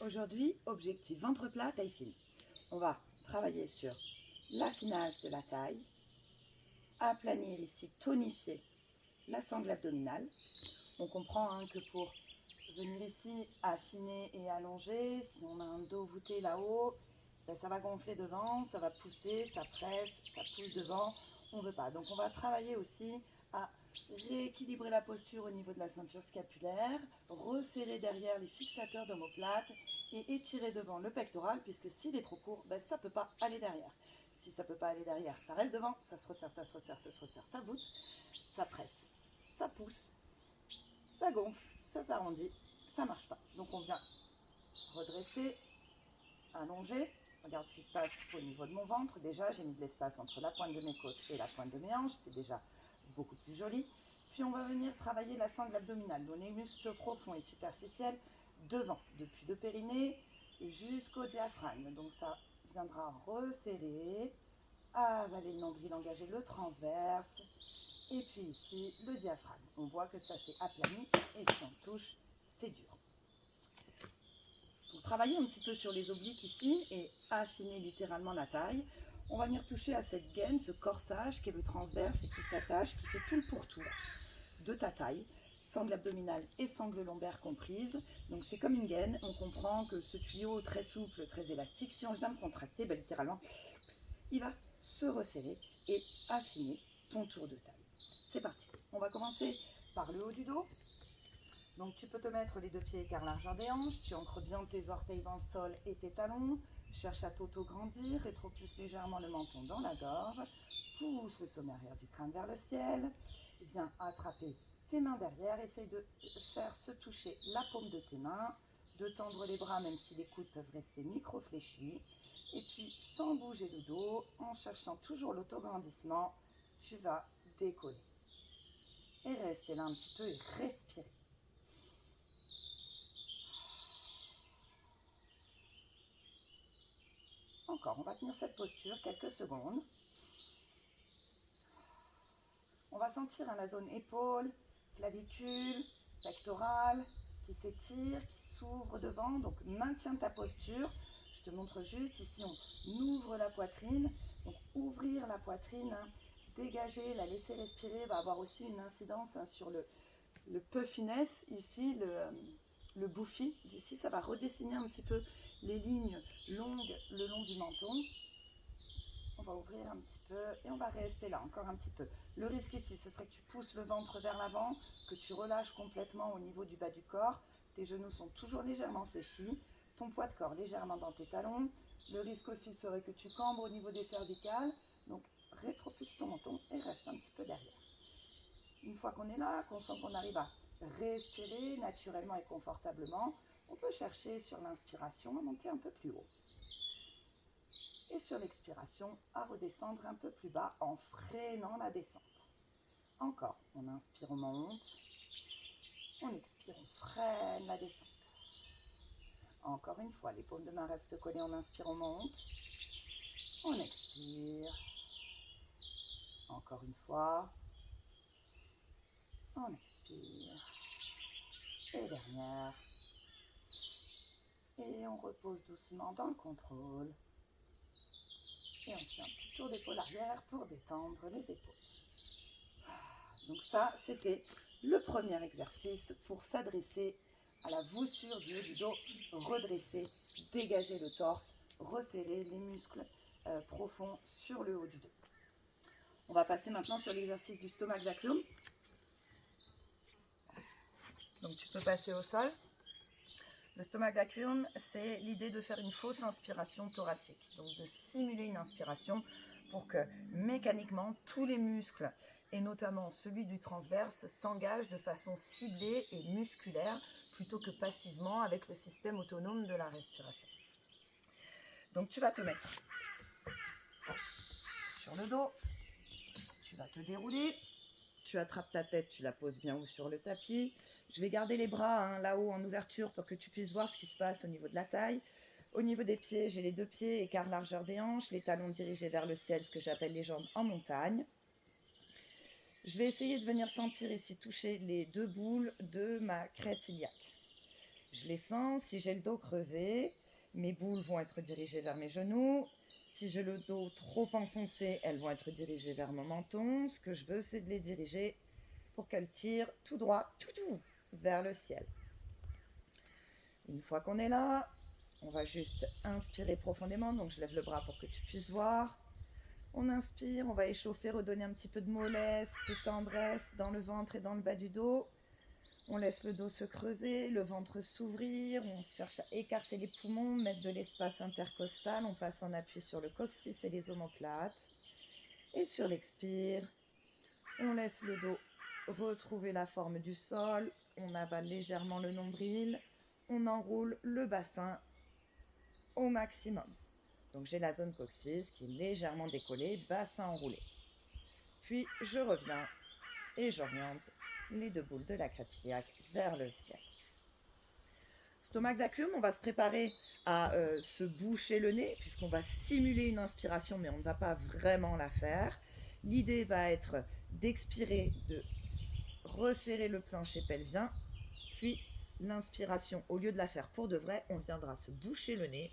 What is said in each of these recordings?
Aujourd'hui, objectif ventre plat, taille fine. On va travailler sur l'affinage de la taille, aplanir ici, tonifier la sangle abdominale. On comprend que pour venir ici, affiner et allonger, si on a un dos voûté là-haut, ça va gonfler devant, ça va pousser, ça presse, ça pousse devant, on ne veut pas. Donc on va travailler aussi à rééquilibrer la posture au niveau de la ceinture scapulaire, resserrer derrière les fixateurs d'omoplate et étirer devant le pectoral, puisque s'il est trop court, ça ne peut pas aller derrière. Si ça ne peut pas aller derrière, ça reste devant, ça se resserre, ça se resserre, ça se resserre, ça voûte, ça presse, ça pousse, ça gonfle, ça s'arrondit, ça ne marche pas. Donc on vient redresser, allonger. Regarde ce qui se passe au niveau de mon ventre. Déjà, j'ai mis de l'espace entre la pointe de mes côtes et la pointe de mes hanches. C'est déjà beaucoup plus joli. Puis on va venir travailler la sangle abdominale, dont les muscles profonds et superficiels devant, depuis le périnée jusqu'au diaphragme. Donc ça viendra resserrer, avaler le nombril, engager le transverse. Et puis ici, le diaphragme. On voit que ça s'est aplani et si on touche, c'est dur. Pour travailler un petit peu sur les obliques ici et affiner littéralement la taille, on va venir toucher à cette gaine, ce corsage qui est le transverse et qui s'attache, qui fait tout le pourtour de ta taille, sangle abdominale et sangle lombaire comprises. Donc c'est comme une gaine, on comprend que ce tuyau très souple, très élastique, si on vient de contracter, littéralement, il va se resserrer et affiner ton tour de taille. C'est parti, on va commencer par le haut du dos. Donc tu peux te mettre les deux pieds écart largeur des hanches, tu ancres bien tes orteils dans le sol et tes talons, cherche à t'auto-grandir, rétropulse légèrement le menton dans la gorge, pousse le sommet arrière du crâne vers le ciel, viens attraper tes mains derrière, essaye de faire se toucher la paume de tes mains, de tendre les bras même si les coudes peuvent rester micro-fléchis, et puis sans bouger le dos, en cherchant toujours l'autograndissement, tu vas décoller. Et rester là un petit peu et respirer. Encore, on va tenir cette posture quelques secondes. On va sentir la zone épaule, clavicule, pectorale qui s'étire, qui s'ouvre devant. Donc maintiens ta posture. Je te montre juste, ici on ouvre la poitrine. Donc ouvrir la poitrine, dégager, la laisser respirer va avoir aussi une incidence sur le puffiness, ici le bouffi. D'ici ça va redessiner un petit peu les lignes longues le long du menton. On va ouvrir un petit peu et on va rester là encore un petit peu. Le risque ici, ce serait que tu pousses le ventre vers l'avant, que tu relâches complètement au niveau du bas du corps. Tes genoux sont toujours légèrement fléchis, ton poids de corps légèrement dans tes talons. Le risque aussi serait que tu cambres au niveau des cervicales. Donc rétropulse ton menton et reste un petit peu derrière. Une fois qu'on est là, qu'on sent qu'on arrive à respirer naturellement et confortablement, on peut chercher sur l'inspiration à monter un peu plus haut. Et sur l'expiration, à redescendre un peu plus bas en freinant la descente. Encore, on inspire, on monte. On expire, on freine la descente. Encore une fois, les paumes de main restent collées, on inspire, on monte. On expire. Encore une fois. On expire. Et dernière. Et on repose doucement dans le contrôle. Et on fait un petit tour d'épaule arrière pour détendre les épaules. Donc ça, c'était le premier exercice pour s'adresser à la voussure du haut du dos, redresser, dégager le torse, resserrer les muscles profonds sur le haut du dos. On va passer maintenant sur l'exercice du stomach vacuum. Donc tu peux passer au sol. Le stomach vacuum, c'est l'idée de faire une fausse inspiration thoracique, donc de simuler une inspiration pour que mécaniquement tous les muscles, et notamment celui du transverse, s'engagent de façon ciblée et musculaire plutôt que passivement avec le système autonome de la respiration. Donc tu vas te mettre sur le dos, tu vas te dérouler. Tu attrapes ta tête, tu la poses bien haut sur le tapis. Je vais garder les bras là-haut en ouverture pour que tu puisses voir ce qui se passe au niveau de la taille. Au niveau des pieds, j'ai les deux pieds, écart largeur des hanches, les talons dirigés vers le ciel, ce que j'appelle les jambes en montagne. Je vais essayer de venir sentir ici, toucher les 2 boules de ma crête iliaque. Je les sens, si j'ai le dos creusé, mes boules vont être dirigées vers mes genoux. Si j'ai le dos trop enfoncé, elles vont être dirigées vers mon menton. Ce que je veux, c'est de les diriger pour qu'elles tirent tout droit, tout vers le ciel. Une fois qu'on est là, on va juste inspirer profondément. Donc je lève le bras pour que tu puisses voir. On inspire, on va échauffer, redonner un petit peu de mollesse, de tendresse dans le ventre et dans le bas du dos. On laisse le dos se creuser, le ventre s'ouvrir, on cherche à écarter les poumons, mettre de l'espace intercostal, on passe en appui sur le coccyx et les omoplates. Et sur l'expire, on laisse le dos retrouver la forme du sol, on avale légèrement le nombril, on enroule le bassin au maximum. Donc j'ai la zone coccyx qui est légèrement décollée, bassin enroulé. Puis je reviens et j'oriente les 2 boules de la crête iliaque vers le ciel. Stomac vacuum, on va se préparer à se boucher le nez puisqu'on va simuler une inspiration mais on ne va pas vraiment la faire. L'idée va être d'expirer, de resserrer le plancher pelvien, puis l'inspiration, au lieu de la faire pour de vrai, on viendra se boucher le nez,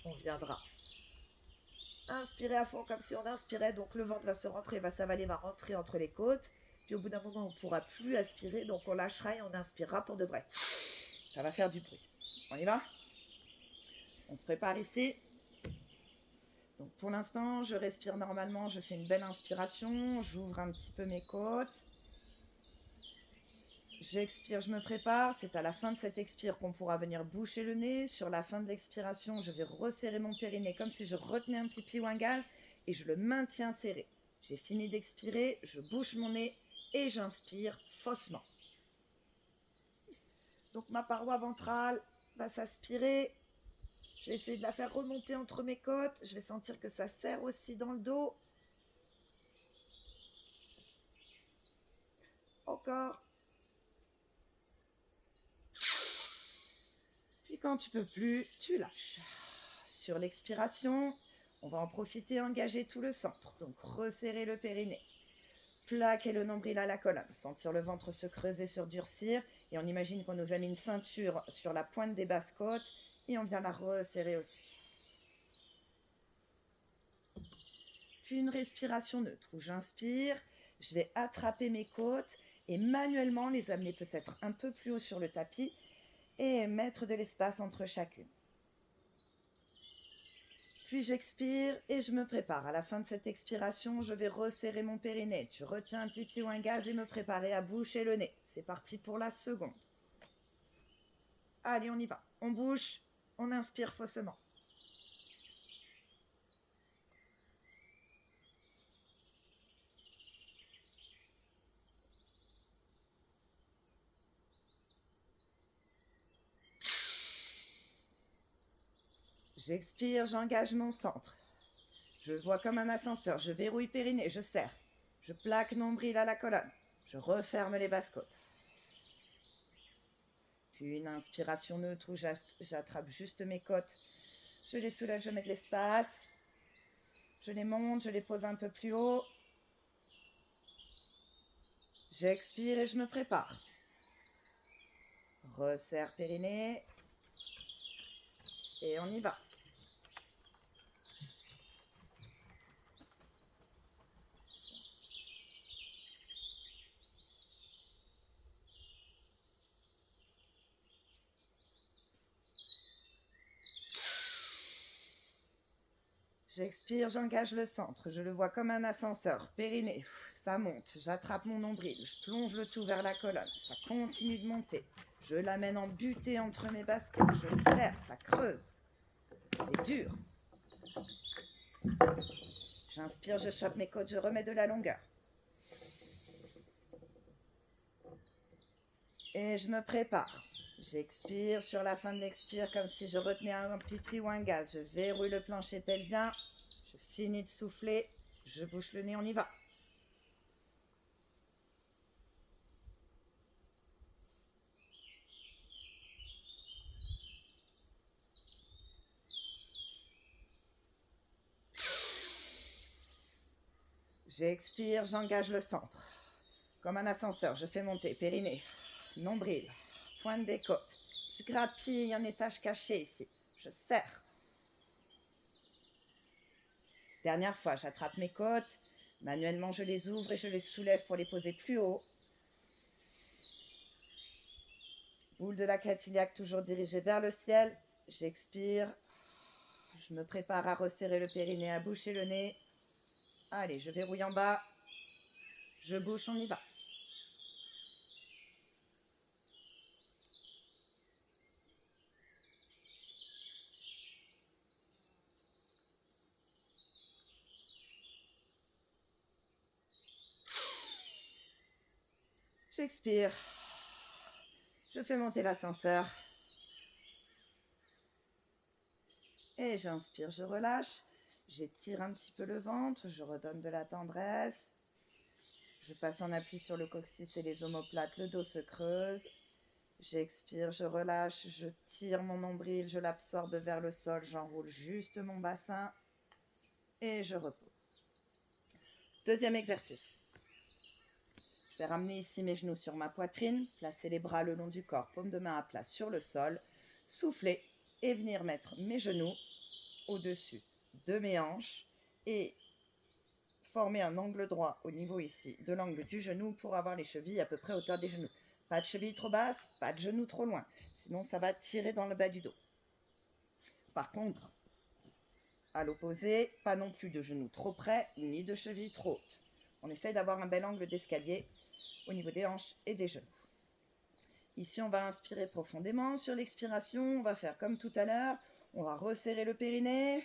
on viendra inspirer à fond comme si on inspirait, donc le ventre va se rentrer, va s'avaler, va rentrer entre les côtes. Puis au bout d'un moment, on ne pourra plus aspirer, donc on lâchera et on inspirera pour de vrai. Ça va faire du bruit. On y va? On se prépare ici. Donc pour l'instant, je respire normalement, je fais une belle inspiration, j'ouvre un petit peu mes côtes. J'expire, je me prépare. C'est à la fin de cette expire qu'on pourra venir boucher le nez. Sur la fin de l'expiration, je vais resserrer mon périnée comme si je retenais un pipi ou un gaz et je le maintiens serré. J'ai fini d'expirer, je bouche mon nez et j'inspire faussement. Donc ma paroi ventrale va s'aspirer. Je vais essayer de la faire remonter entre mes côtes. Je vais sentir que ça serre aussi dans le dos. Encore. Puis quand tu peux plus, tu lâches. Sur l'expiration, on va en profiter, engager tout le centre. Donc resserrer le périnée. Plaquer le nombril à la colonne. Sentir le ventre se creuser, se durcir. Et on imagine qu'on nous a mis une ceinture sur la pointe des basses côtes. Et on vient la resserrer aussi. Puis une respiration neutre où j'inspire. Je vais attraper mes côtes et manuellement les amener peut-être un peu plus haut sur le tapis et mettre de l'espace entre chacune. Puis j'expire et je me prépare. À la fin de cette expiration, je vais resserrer mon périnée. Tu retiens un pipi ou un gaz et me préparer à boucher le nez. C'est parti pour la seconde. Allez, on y va. On bouche, on inspire faussement. J'expire, j'engage mon centre. Je vois comme un ascenseur, je verrouille périnée, je serre. Je plaque nombril à la colonne. Je referme les basses côtes. Puis une inspiration neutre où j'attrape juste mes côtes. Je les soulève, je mets de l'espace. Je les monte, je les pose un peu plus haut. J'expire et je me prépare. Resserre périnée. Et on y va. J'expire, j'engage le centre. Je le vois comme un ascenseur. Périnée, ça monte. J'attrape mon nombril. Je plonge le tout vers la colonne. Ça continue de monter. Je l'amène en butée entre mes basses côtes. Je serre, ça creuse. C'est dur. J'inspire, je chope mes côtes, je remets de la longueur. Et je me prépare. J'expire sur la fin de l'expire comme si je retenais un pipi ou un gaz. Je verrouille le plancher pelvien. Je finis de souffler. Je bouche le nez, on y va. J'expire, j'engage le centre. Comme un ascenseur, je fais monter périnée, nombril, pointe des côtes. Je grappille un étage caché ici. Je serre. Dernière fois, j'attrape mes côtes. Manuellement, je les ouvre et je les soulève pour les poser plus haut. Boule de la crête iliaque toujours dirigée vers le ciel. J'expire. Je me prépare à resserrer le périnée, à boucher le nez. Allez, je verrouille en bas. Je bouche, on y va. J'expire. Je fais monter l'ascenseur. Et j'inspire, je relâche. J'étire un petit peu le ventre. Je redonne de la tendresse. Je passe en appui sur le coccyx et les omoplates. Le dos se creuse. J'expire, je relâche. Je tire mon nombril. Je l'absorbe vers le sol. J'enroule juste mon bassin. Et je repose. Deuxième exercice. Je vais ramener ici mes genoux sur ma poitrine, placer les bras le long du corps, paume de main à plat sur le sol, souffler et venir mettre mes genoux au-dessus de mes hanches et former un angle droit au niveau ici de l'angle du genou pour avoir les chevilles à peu près à hauteur des genoux. Pas de chevilles trop basses, pas de genoux trop loin, sinon ça va tirer dans le bas du dos. Par contre, à l'opposé, pas non plus de genoux trop près ni de chevilles trop hautes. On essaye d'avoir un bel angle d'escalier au niveau des hanches et des genoux. Ici, on va inspirer profondément. Sur l'expiration, on va faire comme tout à l'heure. On va resserrer le périnée,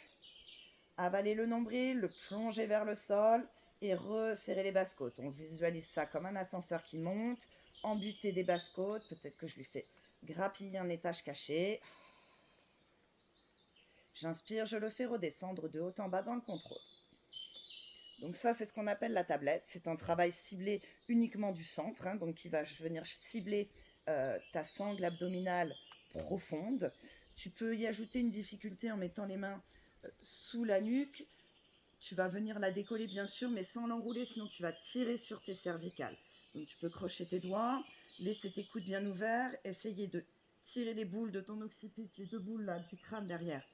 avaler le nombril, le plonger vers le sol et resserrer les basses-côtes. On visualise ça comme un ascenseur qui monte, embuter des basses-côtes. Peut-être que je lui fais grappiller un étage caché. J'inspire, je le fais redescendre de haut en bas dans le contrôle. Donc ça, c'est ce qu'on appelle la tablette. C'est un travail ciblé uniquement du centre, donc qui va venir cibler ta sangle abdominale profonde. Tu peux y ajouter une difficulté en mettant les mains sous la nuque. Tu vas venir la décoller bien sûr, mais sans l'enrouler, sinon tu vas tirer sur tes cervicales. Donc tu peux crocher tes doigts, laisser tes coudes bien ouverts, essayer de tirer les boules de ton occiput, les deux boules là du crâne derrière,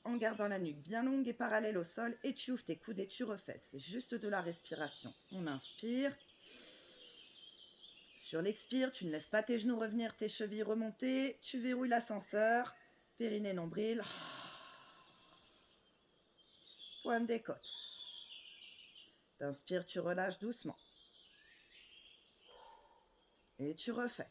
en gardant la nuque bien longue et parallèle au sol, et tu ouvres tes coudes et tu refais. C'est juste de la respiration. On inspire. Sur l'expire, tu ne laisses pas tes genoux revenir, tes chevilles remonter. Tu verrouilles l'ascenseur. Périnée, nombril. Pointe des côtes. T'inspires, tu relâches doucement. Et tu refais.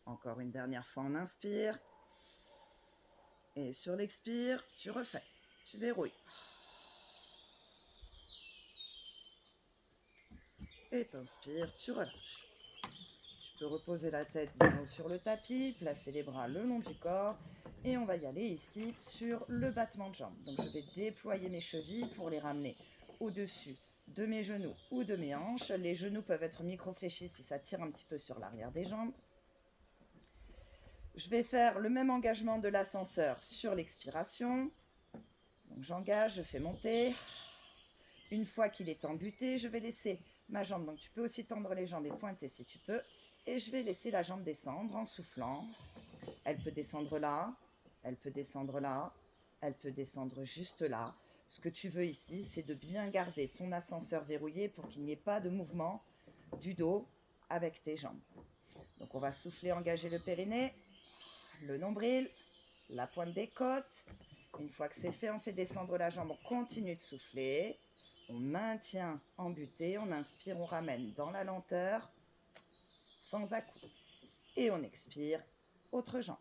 Encore une dernière fois, on inspire. Et sur l'expire, tu refais. Tu verrouilles. Et t'inspires, tu relâches. Tu peux reposer la tête bien haut sur le tapis, placer les bras le long du corps. Et on va y aller ici sur le battement de jambes. Donc je vais déployer mes chevilles pour les ramener au-dessus de mes genoux ou de mes hanches. Les genoux peuvent être micro-fléchis si ça tire un petit peu sur l'arrière des jambes. Je vais faire le même engagement de l'ascenseur sur l'expiration. Donc j'engage, je fais monter. Une fois qu'il est embuté, je vais laisser ma jambe. Donc tu peux aussi tendre les jambes et pointer si tu peux. Et je vais laisser la jambe descendre en soufflant. Elle peut descendre là, elle peut descendre là, elle peut descendre juste là. Ce que tu veux ici, c'est de bien garder ton ascenseur verrouillé pour qu'il n'y ait pas de mouvement du dos avec tes jambes. Donc on va souffler, engager le périnée, le nombril, la pointe des côtes. Une fois que c'est fait, on fait descendre la jambe, on continue de souffler. On maintient embuté, on inspire, on ramène dans la lenteur, sans à-coups. Et on expire, autre jambe.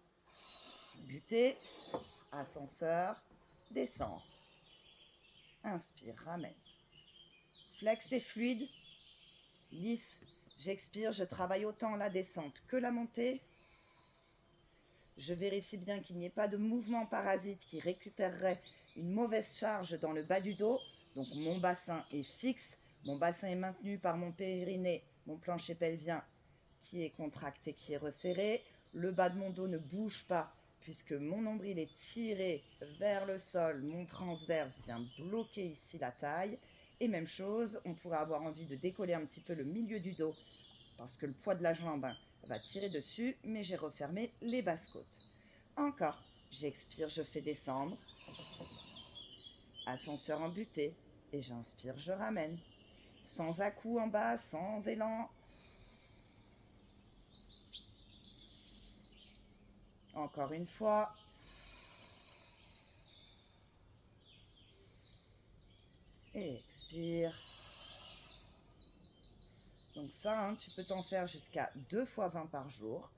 Buté, ascenseur, descend. Inspire, ramène. Flex et fluide, lisse. J'expire, je travaille autant la descente que la montée. Je vérifie bien qu'il n'y ait pas de mouvement parasite qui récupérerait une mauvaise charge dans le bas du dos. Donc mon bassin est fixe, mon bassin est maintenu par mon périnée, mon plancher pelvien qui est contracté, qui est resserré. Le bas de mon dos ne bouge pas puisque mon nombril est tiré vers le sol, mon transverse vient bloquer ici la taille. Et même chose, on pourrait avoir envie de décoller un petit peu le milieu du dos, parce que le poids de la jambe va tirer dessus, mais j'ai refermé les basses côtes. Encore, j'expire, je fais descendre. Ascenseur en butée, et j'inspire, je ramène. Sans à-coups en bas, sans élan. Encore une fois. Et expire. Donc ça, tu peux t'en faire jusqu'à 2 fois 20 par jour.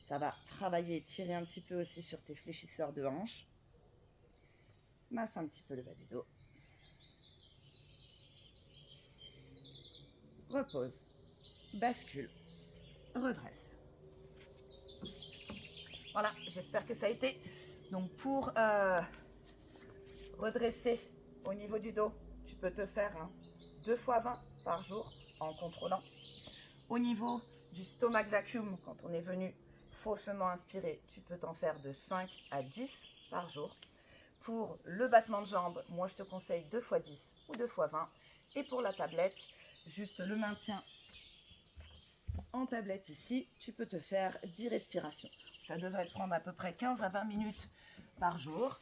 Ça va travailler, tirer un petit peu aussi sur tes fléchisseurs de hanches. Masse un petit peu le bas du dos. Repose. Bascule. Redresse. Voilà, j'espère que ça a été. Donc pour redresser au niveau du dos, tu peux te faire 2 fois 20 par jour en contrôlant. Au niveau du stomach vacuum, quand on est venu faussement inspirer, tu peux t'en faire de 5 à 10 par jour. Pour le battement de jambes, moi je te conseille 2 fois 10 ou 2 fois 20. Et pour la tablette, juste le maintien en tablette ici, tu peux te faire 10 respirations. Ça devrait te prendre à peu près 15 à 20 minutes par jour.